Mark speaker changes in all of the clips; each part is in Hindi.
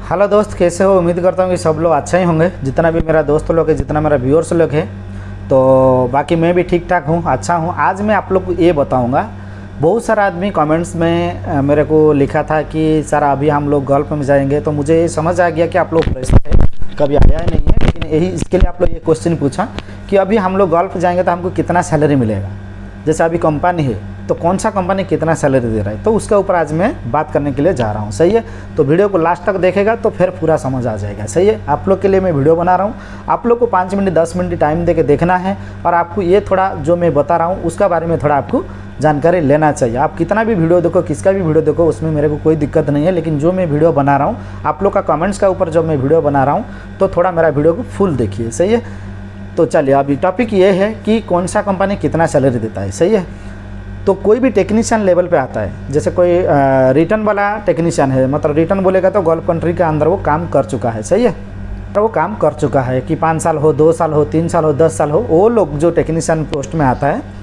Speaker 1: हेलो दोस्त, कैसे हो? उम्मीद करता हूँ कि सब लोग अच्छा ही होंगे। जितना भी मेरा दोस्त लोग है, जितना मेरा व्यूअर्स लोग है, तो बाकी मैं भी ठीक ठाक हूँ, अच्छा हूँ। आज मैं आप लोग को ये बताऊँगा। बहुत सारा आदमी कमेंट्स में मेरे को लिखा था कि सर अभी हम लोग गल्फ में जाएंगे, तो मुझे ये समझ आ गया कि आप लोग फ्रेशर है, कभी आया ही नहीं है। लेकिन यही इसके लिए आप लोग ये क्वेश्चन पूछा कि अभी हम लोग गल्फ जाएंगे तो हमको कितना सैलरी मिलेगा। जैसे अभी कंपनी है तो कौन सा कंपनी कितना सैलरी दे रहा है, तो उसके ऊपर आज मैं बात करने के लिए जा रहा हूँ। सही है, तो वीडियो को लास्ट तक देखेगा तो फिर पूरा समझ आ जाएगा। सही है, आप लोग के लिए मैं वीडियो बना रहा हूँ। आप लोग को 5 मिनट 10 मिनट टाइम दे के देखना है और आपको ये थोड़ा जो मैं बता रहा हूँ उसका बारे में थोड़ा आपको जानकारी लेना चाहिए। आप कितना भी वीडियो देखो, किसका भी वीडियो देखो, उसमें मेरे को कोई दिक्कत नहीं है। लेकिन जो मैं वीडियो बना रहा हूँ, आप लोग का कमेंट्स का ऊपर जब मैं वीडियो बना रहा हूँ तो थोड़ा मेरा वीडियो को फुल देखिए। सही है, तो चलिए अभी टॉपिक ये है कि कौन सा कंपनी कितना सैलरी देता है। सही है, तो कोई भी टेक्नीशियन लेवल पे आता है, जैसे कोई रिटर्न वाला टेक्नीशियन है, मतलब रिटर्न बोलेगा तो गल्फ कंट्री के अंदर वो काम कर चुका है। सही है, तो वो काम कर चुका है कि 5 साल हो, 2 साल हो, 3 साल हो, 10 साल हो, वो लोग जो टेक्नीशियन पोस्ट में आता है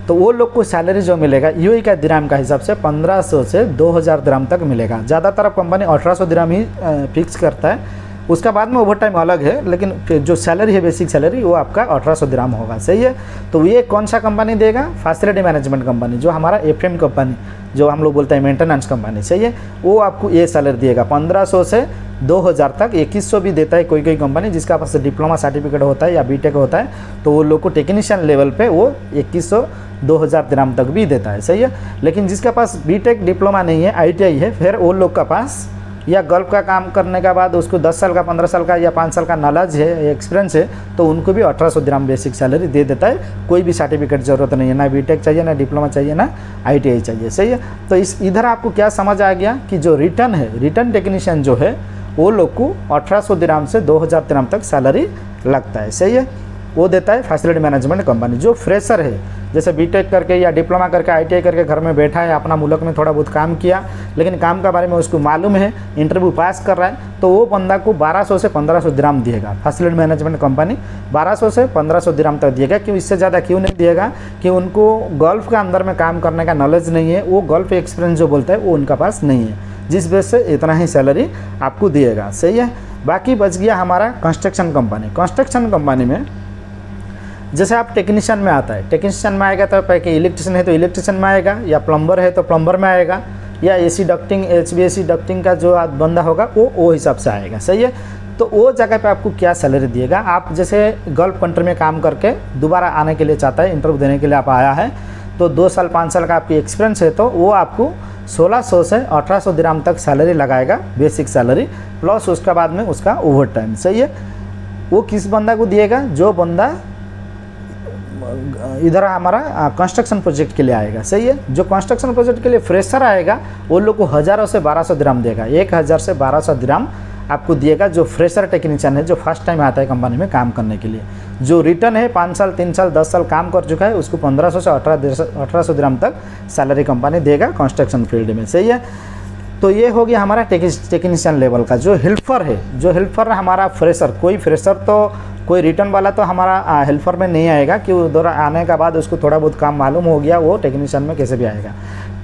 Speaker 1: तो वो लोग को सैलरी जो मिलेगा यूएई का दिराम का हिसाब से 1500 से 2000 दिराम तक मिलेगा। ज़्यादातर कंपनी 1800 दिराम ही फिक्स करता है। उसका बाद में ओवर टाइम अलग है, लेकिन जो सैलरी है, बेसिक सैलरी, वो आपका 1800 दिराम होगा। सही है, तो ये कौन सा कंपनी देगा? फैसिलिटी मैनेजमेंट कंपनी, जो हमारा एफएम कंपनी, जो हम लोग बोलते हैं मेंटेनेंस कंपनी। सही है, वो आपको ये सैलरी देगा 1500 से 2000 तक। 2100 भी देता है कोई कोई कंपनी, जिसका पास डिप्लोमा सर्टिफिकेट होता है या बीटेक होता है, तो वो लोग को टेक्नीशियन लेवल पे वो 2100 2000 दिराम तक भी देता है। सही है, लेकिन जिसका पास बीटेक डिप्लोमा नहीं है, आईटीआई है, फिर वो लोग का पास या गल्फ का काम करने के बाद उसको 10 साल का, 15 साल का या 5 साल का नॉलेज है, एक्सपीरियंस है, तो उनको भी 1800 दिराम बेसिक सैलरी दे देता है। कोई भी सर्टिफिकेट ज़रूरत नहीं है, ना बीटेक चाहिए, ना डिप्लोमा चाहिए, ना आईटीआई चाहिए। सही है, तो इधर आपको क्या समझ आ गया कि जो रिटर्न है, रिटर्न टेक्नीशियन जो है, वो लोग को 1800 दिराम से 2000 दिराम तक सैलरी लगता है। सही है, वो देता है फैसिलिटी मैनेजमेंट कंपनी। जो फ्रेशर है, जैसे बीटेक करके या डिप्लोमा करके, आईटीआई करके घर में बैठा है, अपना मुल्क में थोड़ा बहुत काम किया, लेकिन काम के बारे में उसको मालूम है, इंटरव्यू पास कर रहा है, तो वो बंदा को 1200 से 1500 दिराम दिएगा। फैसिलिटी मैनेजमेंट कंपनी 1200 से 1500 दिराम तक दिएगा। क्यों? इससे ज़्यादा क्यों नहीं दिएगा? कि उनको गल्फ के अंदर में काम करने का नॉलेज नहीं है, वो गल्फ एक्सपीरियंस जो बोलता है वो उनका पास नहीं है, जिस वजह से इतना ही सैलरी आपको दिएगा। सही है, बाकी बच गया हमारा कंस्ट्रक्शन कंपनी। कंस्ट्रक्शन कंपनी में जैसे आप टेक्नीशियन में आता है, टेक्नीशियन में आएगा तो कि इलेक्ट्रिशियन है तो इलेक्ट्रिशियन में आएगा, या प्लम्बर है तो प्लम्बर में आएगा, या एसी डक्टिंग, एचवीएसी डक्टिंग का जो बंदा होगा वो हिसाब से आएगा। सही है, तो वो जगह पे आपको क्या सैलरी दिएगा? आप जैसे गल्फ कंट्री में काम करके दोबारा आने के लिए चाहता है, इंटरव्यू देने के लिए आप आया है, तो 2 साल 5 साल का आपकी एक्सपीरियंस है, तो वो आपको 1600 से 1800 दिराम तक सैलरी लगाएगा, बेसिक सैलरी, प्लस उसके बाद में उसका ओवर टाइम। सही है, वो किस बंदा को दिएगा? जो बंदा इधर हमारा कंस्ट्रक्शन प्रोजेक्ट के लिए आएगा। सही है, जो कंस्ट्रक्शन प्रोजेक्ट के लिए फ्रेशर आएगा वो लोग को 1000 से 1200 दिराम देगा। 1000 से 1200 दिराम आपको दिएगा जो फ्रेशर टेक्नीशियन है, जो फर्स्ट टाइम आता है कंपनी में काम करने के लिए। जो रिटर्न है, 5 साल, 3 साल, 10 साल काम कर चुका है, उसको 1500 से 1800 दिराम तक सैलरी कंपनी देगा कंस्ट्रक्शन फील्ड में। सही है, तो ये हो गया हमारा टेक्नीशियन लेवल का। जो हेल्पर है, जो हेल्पर हमारा फ्रेशर, कोई फ्रेशर तो कोई रिटर्न वाला तो हमारा हेल्पर में नहीं आएगा, कि उधर आने के बाद उसको थोड़ा बहुत काम मालूम हो गया, वो टेक्नीशियन में कैसे भी आएगा।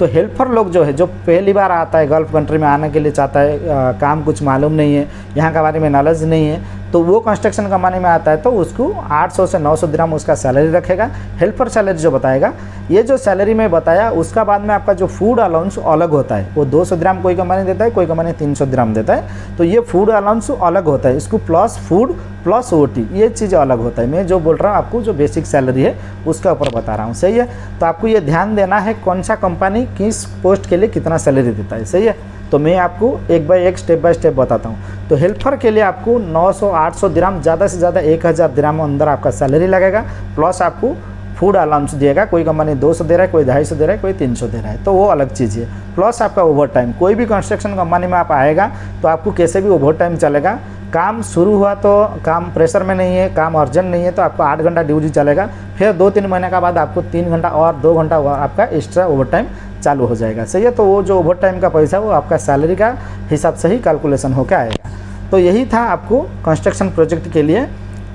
Speaker 1: तो हेल्पर लोग जो है, जो पहली बार आता है, गल्फ कंट्री में आने के लिए चाहता है, काम कुछ मालूम नहीं है, यहाँ के बारे में नॉलेज नहीं है, तो वो कंस्ट्रक्शन कंपनी में आता है, तो उसको 800 से 900 दिराम उसका सैलरी रखेगा। हेल्पर सैलरी जो बताएगा, ये जो सैलरी में बताया, उसका बाद में आपका जो फूड अलाउंस अलग होता है, वो 200 दिराम कोई कंपनी देता है, कोई कंपनी 300 दिराम देता है, तो ये फूड अलाउंस अलग होता है। इसको प्लस फूड प्लस ओटी, ये चीज़ अलग होता है। मैं जो बोल रहा हूँ आपको, जो बेसिक सैलरी है उसका ऊपर बता रहा हूँ। सही है, तो आपको ये ध्यान देना है कौन सा कंपनी किस पोस्ट के लिए कितना सैलरी देता है। सही है, तो मैं आपको एक बाय एक, स्टेप बाय स्टेप बताता हूँ। तो हेल्पर के लिए आपको 900 800 दिराम, ज़्यादा से ज़्यादा 1000 दिराम अंदर आपका सैलरी लगेगा, प्लस आपको फूड अलाउंस दिएगा। कोई कंपनी 200 दे रहा है, कोई 250 दे रहा है, कोई 300 दे रहा है, तो वो अलग चीज़ है। प्लस आपका ओवर टाइम, कोई भी कंस्ट्रक्शन कंपनी में आप आएगा तो आपको कैसे भी ओवर टाइम चलेगा। काम शुरू हुआ तो काम प्रेशर में नहीं है, काम अर्जेंट नहीं है, तो आपको 8 घंटा ड्यूटी चलेगा। फिर 2-3 महीने के बाद आपको 3 घंटा और 2 घंटा आपका एक्स्ट्रा ओवर टाइम चालू हो जाएगा। सही है, तो वो जो ओवर टाइम का पैसा वो आपका सैलरी का हिसाब से ही कैलकुलेशन होकर आएगा। तो यही था आपको कंस्ट्रक्शन प्रोजेक्ट के लिए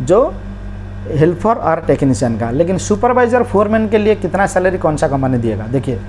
Speaker 1: जो हेल्पर और टेक्नीशियन का। लेकिन सुपरवाइज़र फोरमैन के लिए कितना सैलरी कौन सा कंपनी दिएगा? देखिए,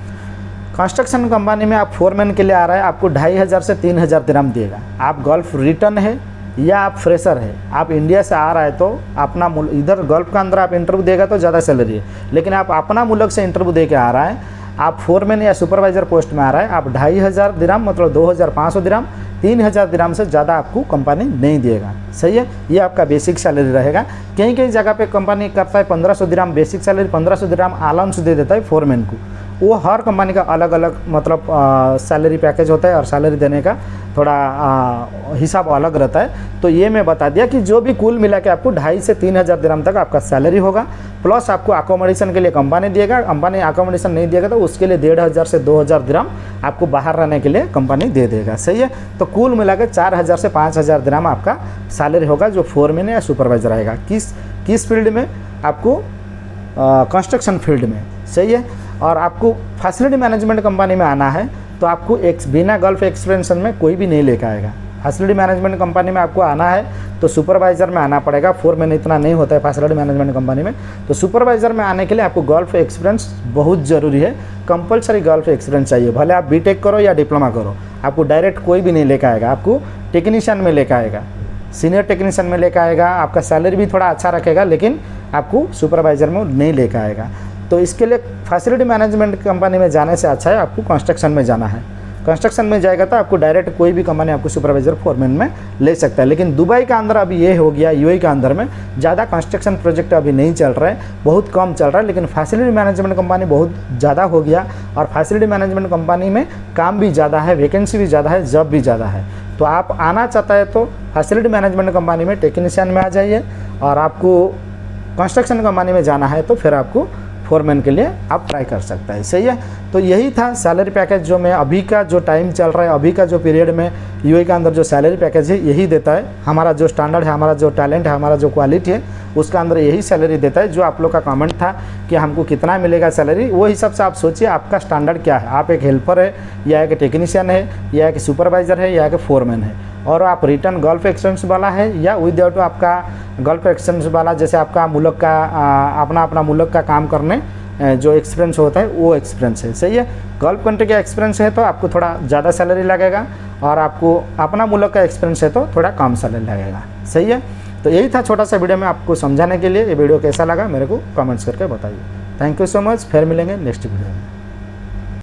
Speaker 1: कंस्ट्रक्शन कंपनी में आप फोरमैन के लिए आ रहा है, आपको 2500 से 3000 दिरहम देगा। आप गल्फ रिटर्न है या आप फ्रेशर है, आप इंडिया से आ रहा है तो अपना इधर गल्फ का अंदर आप इंटरव्यू देगा तो ज़्यादा सैलरी है, लेकिन आप अपना मुल्क से इंटरव्यू दे के आ रहा है, आप फोरमैन या सुपरवाइज़र पोस्ट में आ रहा है, आप 2500 दिरहम मतलब 2500 दिरहम, 3000 दिरहम से ज़्यादा आपको कंपनी नहीं देगा। सही है, ये आपका बेसिक सैलरी रहेगा। कहीं कहीं जगह पे कंपनी करता है 1500 दिरहम बेसिक सैलरी, 1500 दिरहम अलाउंस दे देता है फोरमैन को। वो हर कंपनी का अलग अलग मतलब सैलरी पैकेज होता है और सैलरी देने का थोड़ा हिसाब अलग रहता है। तो ये मैं बता दिया कि जो भी कुल मिला के आपको 2500 से 3000 दिरहम तक आपका सैलरी होगा, प्लस आपको अकोमोडेशन के लिए कंपनी देगा। कंपनी अकोमोडेशन नहीं देगा तो उसके लिए 1500 से 2000 दिरहम आपको बाहर रहने के लिए कंपनी दे देगा। सही है, तो कुल मिला के 4000 से 5000 दिरहम आपका सैलरी होगा जो फोरमैन या सुपरवाइजर रहेगा। किस फील्ड में? आपको कंस्ट्रक्शन फील्ड में। सही है, और आपको फैसिलिटी मैनेजमेंट कंपनी में आना है तो आपको बिना गल्फ एक्सपीरियंस में कोई भी नहीं लेकर आएगा। फैसिलिटी मैनेजमेंट कंपनी में आपको आना है तो सुपरवाइज़र में आना पड़ेगा। फोरमैन इतना नहीं होता है फैसिलिटी मैनेजमेंट कंपनी में। तो सुपरवाइज़र में आने के लिए आपको गल्फ एक्सपीरियंस बहुत ज़रूरी है, कंपलसरी गल्फ एक्सपीरियंस चाहिए। भले आप बीटेक करो या डिप्लोमा करो, आपको डायरेक्ट कोई भी नहीं लेकर आएगा, आपको टेक्नीशियन में लेकर आएगा, सीनियर टेक्नीशियन में लेकर आएगा। आपका सैलरी भी थोड़ा अच्छा रखेगा, लेकिन आपको सुपरवाइज़र में नहीं लेकर आएगा। तो इसके लिए फैसिलिटी मैनेजमेंट कंपनी में जाने से अच्छा है आपको कंस्ट्रक्शन में जाना है। कंस्ट्रक्शन में जाएगा तो आपको डायरेक्ट कोई भी कंपनी आपको सुपरवाइजर फोरमैन में ले सकता है। लेकिन दुबई का अंदर अभी ये हो गया, यूएई का अंदर में ज़्यादा कंस्ट्रक्शन प्रोजेक्ट अभी नहीं चल रहा है, बहुत कम चल रहा है। लेकिन फैसिलिटी मैनेजमेंट कंपनी बहुत ज़्यादा हो गया और फैसिलिटी मैनेजमेंट कंपनी में काम भी ज़्यादा है, वैकेंसी भी ज़्यादा है, जॉब भी ज़्यादा है। तो आप आना चाहता है तो फैसिलिटी मैनेजमेंट कंपनी में टेक्नीशियन में आ जाइए, और आपको कंस्ट्रक्शन कंपनी में जाना है तो फिर आपको फोरमैन के लिए आप ट्राई कर सकता है। सही है, तो यही था सैलरी पैकेज जो मैं अभी का जो टाइम चल रहा है, अभी का जो पीरियड में यूएई के अंदर जो सैलरी पैकेज है यही देता है। हमारा जो स्टैंडर्ड है, हमारा जो टैलेंट है, हमारा जो क्वालिटी है, उसका अंदर यही सैलरी देता है। जो आप लोग का कमेंट था कि हमको कितना मिलेगा सैलरी, वो हिसाब से आप सोचिए आपका स्टैंडर्ड क्या है। आप एक हेल्पर है या एक टेक्नीशियन है या एक सुपरवाइज़र है या एक फोरमैन है, और आप रिटर्न गल्फ एक्सपीरियंस वाला है या विदाउट आपका गल्फ एक्सपीरियंस वाला, जैसे आपका मुल्क का अपना मुल्क का काम करने जो एक्सपीरियंस होता है वो एक्सपीरियंस है। सही है, गल्फ कंट्री का एक्सपीरियंस है तो आपको थोड़ा ज़्यादा सैलरी लगेगा, और आपको अपना मुल्क का एक्सपीरियंस है तो थोड़ा कम सैलरी लगेगा। सही है, तो यही था छोटा सा वीडियो में आपको समझाने के लिए। ये वीडियो कैसा लगा मेरे को कमेंट्स करके बताइए। थैंक यू सो मच, फिर मिलेंगे नेक्स्ट वीडियो में।